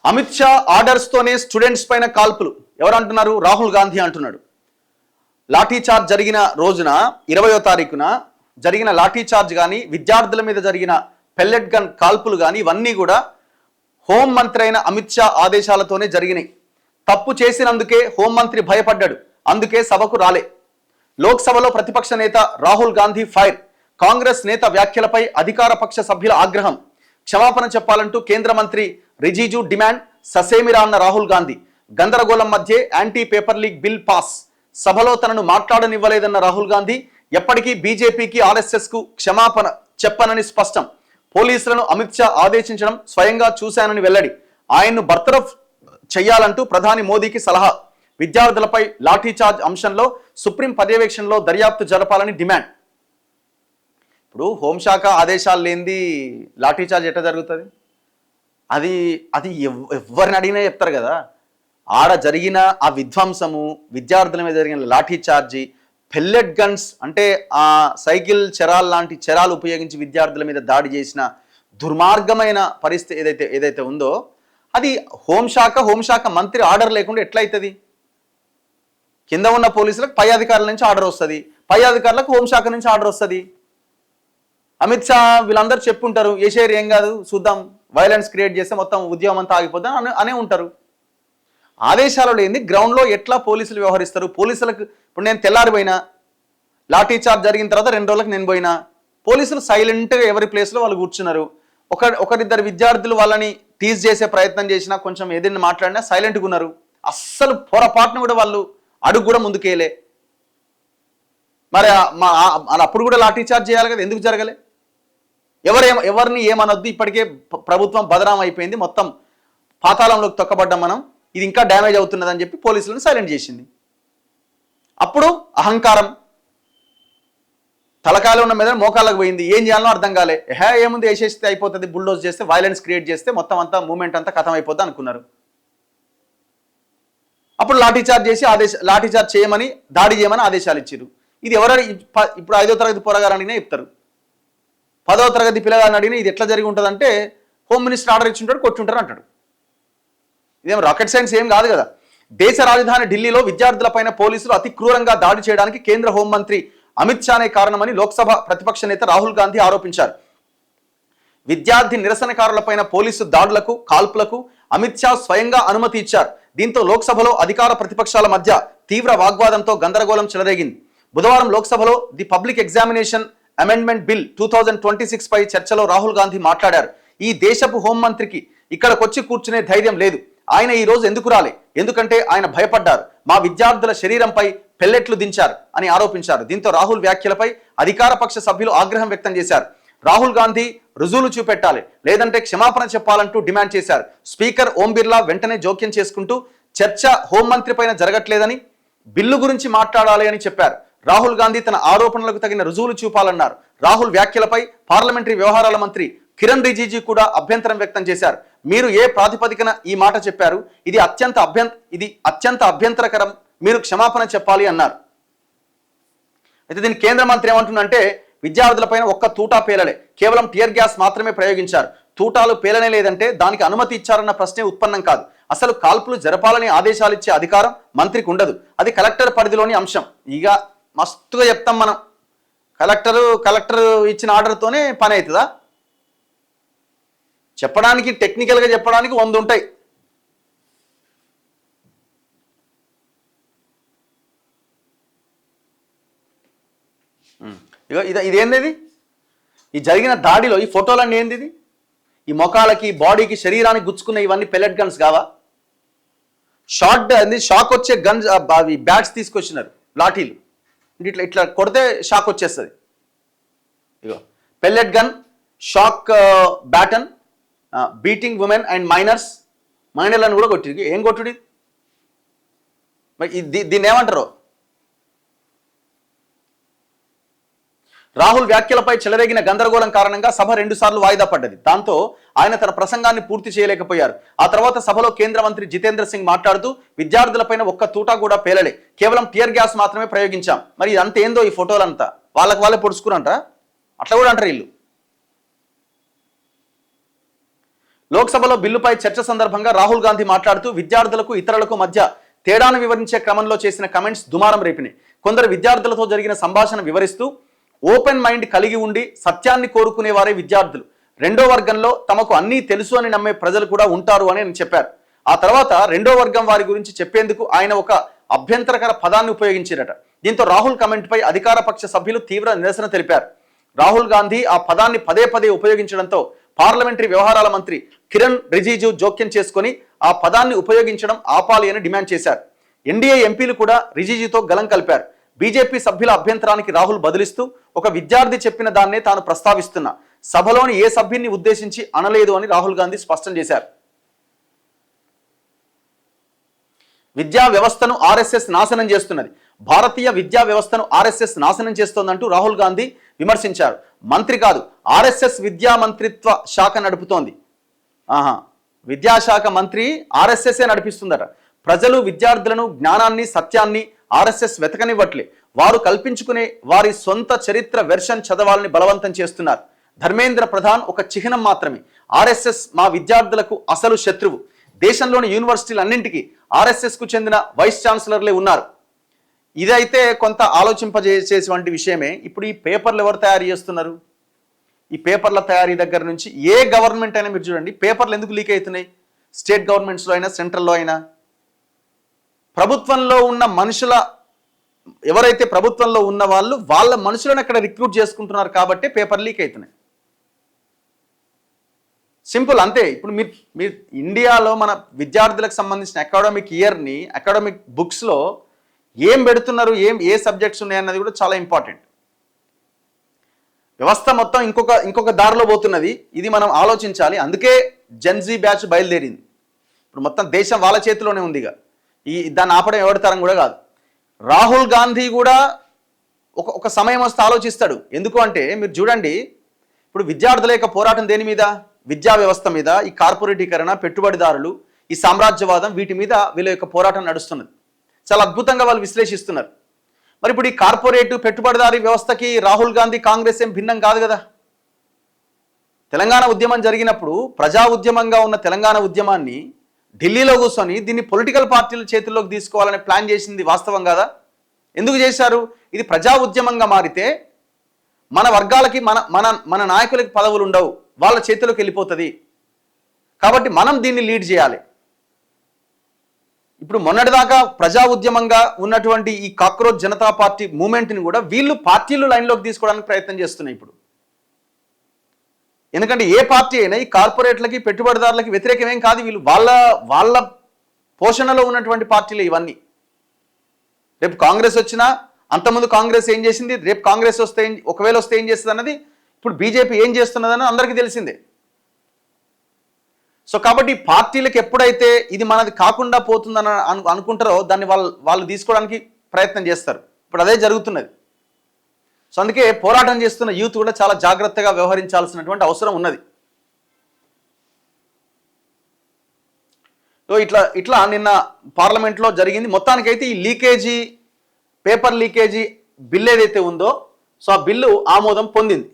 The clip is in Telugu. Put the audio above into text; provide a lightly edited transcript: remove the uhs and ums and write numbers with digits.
అమిత్ షా ఆర్డర్స్తోనే స్టూడెంట్స్ పైన కాల్పులు. ఎవరు అంటున్నారు? రాహుల్ గాంధీ అంటున్నాడు. లాఠీ చార్జ్ జరిగిన రోజున 20వ తారీఖున జరిగిన లాఠీ చార్జ్ కానీ, విద్యార్థుల మీద జరిగిన పెల్లెట్ గన్ కాల్పులు కానీ ఇవన్నీ కూడా హోంమంత్రి అయిన అమిత్ షా ఆదేశాలతోనే జరిగినాయి. తప్పు చేసినందుకే హోంమంత్రి భయపడ్డాడు, అందుకే సభకు రాలే. లోక్సభలో ప్రతిపక్ష నేత రాహుల్ గాంధీ ఫైర్. కాంగ్రెస్ నేత వ్యాఖ్యలపై అధికార పక్ష సభ్యుల ఆగ్రహం. క్షమాపణ చెప్పాలంటూ కేంద్ర మంత్రి రిజిజు డిమాండ్. ససేమిరా అన్న రాహుల్ గాంధీ. గందరగోళం మధ్య anti paper leak bill pass. సభలో తనను మాట్లాడనివ్వలేదన్న రాహుల్ గాంధీ. ఎప్పటికీ బీజేపీకి ఆర్ఎస్ఎస్ కు క్షమాపణ చెప్పనని స్పష్టం. పోలీసులను అమిత్ షా ఆదేశించడం స్వయంగా చూశానని వెల్లడి. ఆయన్ను బర్తరఫ్ చెయ్యాలంటూ ప్రధాని మోదీకి సలహా. విద్యార్థులపై లాఠీచార్జ్ అంశంలో సుప్రీం పర్యవేక్షణలో దర్యాప్తు జరపాలని డిమాండ్. ఇప్పుడు హోంశాఖ ఆదేశాలు లేనిది లాఠీచార్జ్ ఎట్లా జరుగుతుంది? అది అది ఎవరిని అడిగినా చెప్తారు కదా. ఆడ జరిగిన ఆ విధ్వంసము, విద్యార్థుల మీద జరిగిన లాఠీచార్జి, పెల్లెట్ గన్స్ అంటే ఆ సైకిల్ చెరాల్ లాంటి చెరాలు ఉపయోగించి విద్యార్థుల మీద దాడి చేసిన దుర్మార్గమైన పరిస్థితి ఏదైతే ఉందో అది హోంశాఖ మంత్రి ఆర్డర్ లేకుండా ఎట్లయితుంది? కింద ఉన్న పోలీసులకు పై అధికారుల నుంచి ఆర్డర్ వస్తుంది, పై అధికారులకు హోంశాఖ నుంచి ఆర్డర్ వస్తుంది. అమిత్ షా వీళ్ళందరూ చెప్పుంటారు, ఏషేర్ ఏం కాదు చూద్దాం, వైలెన్స్ క్రియేట్ చేస్తే మొత్తం ఉద్యమం అంతా ఆగిపోద్దాం అనే ఉంటారు. ఆదేశాలు లేని గ్రౌండ్లో ఎట్లా పోలీసులు వ్యవహరిస్తారు? పోలీసులకు ఇప్పుడు నేను తెల్లారిపోయినా, లాఠీ చార్జ్ జరిగిన తర్వాత 2 రోజులకు నేను పోయినా, పోలీసులు సైలెంట్గా ఎవరి ప్లేస్లో వాళ్ళు కూర్చున్నారు. ఒకరిద్దరు విద్యార్థులు వాళ్ళని టీజ్ చేసే ప్రయత్నం చేసినా, కొంచెం ఏదైనా మాట్లాడినా సైలెంట్గా ఉన్నారు. అస్సలు పొరపాటును కూడా వాళ్ళు అడుగు కూడా ముందుకేలే. మరి అప్పుడు కూడా లాఠీ చార్జ్ చేయాలి కదా, ఎందుకు జరగలే? ఎవరిని ఏమనొద్దు, ఇప్పటికే ప్రభుత్వం బదనాం అయిపోయింది, మొత్తం పాతాళంలోకి తొక్కబడ్డాం మనం, ఇది ఇంకా డ్యామేజ్ అవుతున్నదని చెప్పి పోలీసులను సైలెంట్ చేసింది. అప్పుడు అహంకారం తలకాయలో ఉన్న మీద మోకాళ్ళకు పోయింది. ఏం చేయాలో అర్థం కాలే. ఏముంది, వేసేస్తే అయిపోతుంది, బుల్డోజ్ చేస్తే, వైలెన్స్ క్రియేట్ చేస్తే మొత్తం అంతా మూమెంట్ అంతా ఖతం అయిపోద్ది అనుకున్నారు. అప్పుడు లాఠీచార్జ్ చేసి లాఠీచార్జ్ చేయమని, దాడి చేయమని ఆదేశాలు ఇచ్చారు. ఇది ఇప్పుడు 5వ తరగతి పోరగారు అడిగినా చెప్తారు, 10వ తరగతి పిల్లగారిని అడిగినా ఇది ఎట్లా జరిగి ఉంటుందంటే హోమ్ మినిస్టర్ ఆర్డర్ ఇచ్చింటాడు, కొట్టుంటారు అంటాడు. ఇదేం రాకెట్ సైన్స్ ఏం కాదు కదా. దేశ రాజధాని ఢిల్లీలో విద్యార్థులపైన పోలీసులు అతి క్రూరంగా దాడి చేయడానికి కేంద్ర హోంమంత్రి అమిత్ షానే కారణమని లోక్సభ ప్రతిపక్ష నేత రాహుల్ గాంధీ ఆరోపించారు. విద్యార్థి నిరసనకారులపైన పోలీసు దాడులకు, కాల్పులకు అమిత్ షా స్వయంగా అనుమతి ఇచ్చారు. దీంతో లోక్సభలో అధికార ప్రతిపక్షాల మధ్య తీవ్ర వాగ్వాదంతో గందరగోళం చెలరేగింది. బుధవారం లోక్సభలో the public examination amendment bill 2026 పై చర్చలో రాహుల్ గాంధీ మాట్లాడారు. ఈ దేశపు హోంమంత్రికి ఇక్కడికొచ్చి కూర్చునే ధైర్యం లేదు. ఆయన ఈ రోజు ఎందుకు రాలే? ఎందుకంటే ఆయన భయపడ్డారు. మా విద్యార్థుల శరీరంపై పెల్లెట్లు దించారు అని ఆరోపించారు. దీంతో రాహుల్ వ్యాఖ్యలపై అధికార పక్ష సభ్యులు ఆగ్రహం వ్యక్తం చేశారు. రాహుల్ గాంధీ రుజువులు చూపెట్టాలి, లేదంటే క్షమాపణ చెప్పాలంటూ డిమాండ్ చేశారు. స్పీకర్ ఓం బిర్లా వెంటనే జోక్యం చేసుకుంటూ చర్చ హోంమంత్రి పైన జరగట్లేదని, బిల్లు గురించి మాట్లాడాలి అని చెప్పారు. రాహుల్ గాంధీ తన ఆరోపణలకు తగిన రుజువులు చూపాలన్నారు. రాహుల్ వ్యాఖ్యలపై పార్లమెంటరీ వ్యవహారాల మంత్రి కిరణ్ రిజిజు కూడా అభ్యంతరం వ్యక్తం చేశారు. మీరు ఏ ప్రాతిపదికన ఈ మాట చెప్పారు? ఇది అత్యంత అభ్యంతరకరం, మీరు క్షమాపణ చెప్పాలి అన్నారు. అయితే దీని కేంద్ర మంత్రి ఏమంటుందంటే, విద్యార్థులపైన ఒక్క తూటా పేలలే, కేవలం టియర్ గ్యాస్ మాత్రమే ప్రయోగించారు. తూటాలు పేలనే లేదంటే దానికి అనుమతి ఇచ్చారన్న ప్రశ్నే ఉత్పన్నం కాదు. అసలు కాల్పులు జరపాలని ఆదేశాలు ఇచ్చే అధికారం మంత్రికి ఉండదు, అది కలెక్టర్ పరిధిలోని అంశం. ఇక మస్తుగా చెప్తాం మనం, కలెక్టర్ ఇచ్చిన ఆర్డర్తోనే పని అవుతుందా? చెప్పడానికి, టెక్నికల్గా చెప్పడానికి 100 ఉంటాయి. ఇదేంది? ఈ జరిగిన దాడిలో ఈ ఫోటోలన్నీ ఏంది? ఇది ఈ మొఖాలకి, బాడీకి, శరీరానికి గుచ్చుకున్న ఇవన్నీ పెల్లెట్ గన్స్ కావా? షాక్ వచ్చే గన్స్, బ్యాట్స్ తీసుకొచ్చినారు, లాఠీలు, ఇట్లా కొడితే షాక్ వచ్చేస్తుంది. ఇగో pellet gun, shock baton, beating women and మైనర్లను కూడా కొట్టి. ఏం కొట్టుడి? దీన్ని ఏమంటారు? రాహుల్ వ్యాఖ్యలపై చెలరేగిన గందరగోళం కారణంగా సభ 2 సార్లు వాయిదా పడ్డది. దాంతో ఆయన తన ప్రసంగాన్ని పూర్తి చేయలేకపోయారు. ఆ తర్వాత సభలో కేంద్ర మంత్రి జితేంద్ర సింగ్ మాట్లాడుతూ, విద్యార్థులపైన ఒక్క తూటా కూడా పేలలే, కేవలం టియర్ గ్యాస్ మాత్రమే ప్రయోగించాం. మరి ఇదంతా ఏందో, ఈ ఫోటోలంతా వాళ్ళే పొడుచుకురంట, అట్లా కూడా అంటారు వీళ్ళు. లోక్సభలో బిల్లుపై చర్చ సందర్భంగా రాహుల్ గాంధీ మాట్లాడుతూ విద్యార్థులకు ఇతరులకు మధ్య తేడాను వివరించే క్రమంలో చేసిన కమెంట్స్ దుమారం రేపినాయి. కొందరు విద్యార్థులతో జరిగిన సంభాషణ వివరిస్తూ ఓపెన్ మైండ్ కలిగి ఉండి సత్యాన్ని కోరుకునే వారే విద్యార్థులు, రెండో వర్గంలో తమకు అన్నీ తెలుసు అని నమ్మే ప్రజలు కూడా ఉంటారు అని ఆయన చెప్పారు. ఆ తర్వాత రెండో వర్గం వారి గురించి చెప్పేందుకు ఆయన ఒక అభ్యంతరకర పదాన్ని ఉపయోగించారట. దీంతో రాహుల్ కమెంట్ పై అధికార పక్ష సభ్యులు తీవ్ర నిరసన తెలిపారు. రాహుల్ గాంధీ ఆ పదాన్ని పదే పదే ఉపయోగించడంతో పార్లమెంటరీ వ్యవహారాల మంత్రి కిరణ్ రిజిజు జోక్యం చేసుకుని ఆ పదాన్ని ఉపయోగించడం ఆపాలి అని డిమాండ్ చేశారు. ఎన్డీఏ ఎంపీలు కూడా రిజిజుతో గలం కలిపారు. బీజేపీ సభ్యుల అభ్యంతరానికి రాహుల్ బదులిస్తూ ఒక విద్యార్థి చెప్పిన దాన్నే తాను ప్రస్తావిస్తున్నా, సభలోని ఏ సభ్యున్ని ఉద్దేశించి అనలేదు అని రాహుల్ గాంధీ స్పష్టం చేశారు. విద్యా వ్యవస్థను ఆర్ఎస్ఎస్ నాశనం చేస్తున్నది, భారతీయ విద్యా వ్యవస్థను ఆర్ఎస్ఎస్ నాశనం చేస్తోందంటూ రాహుల్ గాంధీ విమర్శించారు. మంత్రి కాదు, ఆర్ఎస్ఎస్ విద్యా మంత్రిత్వ శాఖ నడుపుతోంది. విద్యాశాఖ మంత్రి ఆర్ఎస్ఎస్ఏ నడిపిస్తుందట. ప్రజలు విద్యార్థులను జ్ఞానాన్ని సత్యాన్ని ఆర్ఎస్ఎస్ వెతకనివ్వట్లే, వారు కల్పించుకునే వారి సొంత చరిత్ర వెర్షన్ చదవాలని బలవంతం చేస్తున్నారు. ధర్మేంద్ర ప్రధాన్ ఒక చిహ్నం మాత్రమే, ఆర్ఎస్ఎస్ మా విద్యార్థులకు అసలు శత్రువు. దేశంలోని యూనివర్సిటీలన్నింటికీ ఆర్ఎస్ఎస్ కు చెందిన వైస్ ఛాన్సలర్లే ఉన్నారు. ఇదైతే కొంత ఆలోచింపజేసేటువంటి విషయమే. ఇప్పుడు ఈ పేపర్లు ఎవరు తయారు చేస్తున్నారు? ఈ పేపర్ల తయారీ దగ్గర నుంచి ఏ గవర్నమెంట్ అయినా మీరు చూడండి, పేపర్లు ఎందుకు లీక్ అవుతున్నాయి? స్టేట్ గవర్నమెంట్స్లో అయినా సెంట్రల్లో అయినా ప్రభుత్వంలో ఉన్న మనుషుల, ఎవరైతే ప్రభుత్వంలో ఉన్న వాళ్ళు వాళ్ళ మనుషులను అక్కడ రిక్రూట్ చేసుకుంటున్నారు కాబట్టి పేపర్ లీక్ అవుతున్నాయి. సింపుల్ అంతే. ఇప్పుడు మీరు ఇండియాలో మన విద్యార్థులకు సంబంధించిన అకాడమిక్ ఇయర్ని అకాడమిక్ బుక్స్లో ఏం పెడుతున్నారు, ఏ సబ్జెక్ట్స్ ఉన్నాయన్నది కూడా చాలా ఇంపార్టెంట్. వ్యవస్థ మొత్తం ఇంకొక దారిలో పోతున్నది. ఇది మనం ఆలోచించాలి. అందుకే జెన్జీ బ్యాచ్ బయలుదేరింది. ఇప్పుడు మొత్తం దేశం వాళ్ళ చేతిలోనే ఉందిగా. దాన్ని ఆపడం ఎవరి తరం కూడా కాదు. రాహుల్ గాంధీ కూడా ఒక సమయం వస్తే ఆలోచిస్తాడు. ఎందుకు అంటే మీరు చూడండి, ఇప్పుడు విద్యార్థుల యొక్క పోరాటం దేని మీద? విద్యా వ్యవస్థ మీద, ఈ కార్పొరేటీకరణ, పెట్టుబడిదారులు, ఈ సామ్రాజ్యవాదం, వీటి మీద వీళ్ళ యొక్క పోరాటం నడుస్తున్నది. చాలా అద్భుతంగా వాళ్ళు విశ్లేషిస్తున్నారు. మరి ఇప్పుడు ఈ కార్పొరేట్ పెట్టుబడిదారీ వ్యవస్థకి రాహుల్ గాంధీ కాంగ్రెస్ ఏం భిన్నం కాదు కదా. తెలంగాణ ఉద్యమం జరిగినప్పుడు ప్రజా ఉద్యమంగా ఉన్న తెలంగాణ ఉద్యమాన్ని ఢిల్లీలో కూర్చొని దీన్ని పొలిటికల్ పార్టీల చేతుల్లోకి తీసుకోవాలని ప్లాన్ చేసింది వాస్తవం కాదా? ఎందుకు చేశారు? ఇది ప్రజా ఉద్యమంగా మారితే మన వర్గాలకి మన నాయకులకి పదవులు ఉండవు, వాళ్ళ చేతిలోకి వెళ్ళిపోతుంది. కాబట్టి మనం దీన్ని లీడ్ చేయాలి. ఇప్పుడు మొన్నటిదాకా ప్రజా ఉద్యమంగా ఉన్నటువంటి ఈ కాక్రోచ్ జనతా పార్టీ మూమెంట్ని కూడా వీళ్ళు పార్టీలు లైన్లోకి తీసుకోవడానికి ప్రయత్నం చేస్తున్నాయి ఇప్పుడు. ఎందుకంటే ఏ పార్టీ అయినా ఈ కార్పొరేట్లకి పెట్టుబడిదారులకి వ్యతిరేకమేం కాదు. వీళ్ళు వాళ్ళ పోషణలో ఉన్నటువంటి పార్టీలు ఇవన్నీ. రేపు కాంగ్రెస్ వచ్చినా, అంతకుముందు కాంగ్రెస్ ఏం చేసింది, రేపు కాంగ్రెస్ వస్తే ఒకవేళ వస్తే ఏం చేస్తుంది అన్నది, ఇప్పుడు బీజేపీ ఏం చేస్తున్నదని అందరికీ తెలిసిందే. సో కాబట్టి పార్టీలకు ఎప్పుడైతే ఇది మనది కాకుండా పోతుందని అనుకుంటారో దాన్ని వాళ్ళు తీసుకోవడానికి ప్రయత్నం చేస్తారు. ఇప్పుడు అదే జరుగుతున్నది. సో అందుకే పోరాటం చేస్తున్న యూత్ కూడా చాలా జాగ్రత్తగా వ్యవహరించాల్సినటువంటి అవసరం ఉన్నది. సో ఇట్లా నిన్న పార్లమెంట్లో జరిగింది. మొత్తానికైతే ఈ లీకేజీ, పేపర్ లీకేజీ బిల్ ఏదైతే ఉందో, సో ఆ బిల్లు ఆమోదం పొందింది.